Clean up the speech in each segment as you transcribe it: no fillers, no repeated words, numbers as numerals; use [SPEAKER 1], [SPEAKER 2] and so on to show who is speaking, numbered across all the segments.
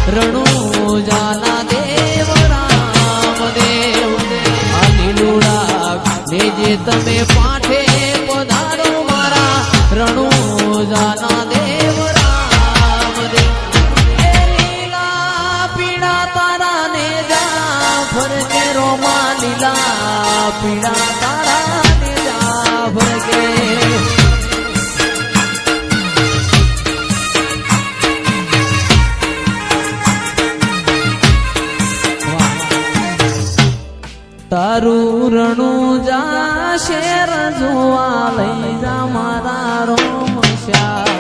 [SPEAKER 1] રણુજાના દેવ રામદેવ આ લીલુડા લેજે તમે પાઠે પધારો મારા રણુજાના દેવ રામદેવ લીલા પીડા તારા ને જા ફરકે રોમા લીલા પીડા તારા ને જા ફરકે તારું રણુજા શેર જોવા લઈ જા મારા રોમશ્યા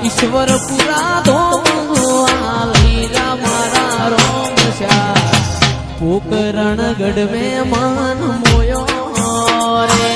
[SPEAKER 1] ઈશ્વર પુરા ધોમ જોવા લઈ જા મારા રોમશ્યા પોકરણ ગઢ મેં મન મોયો રે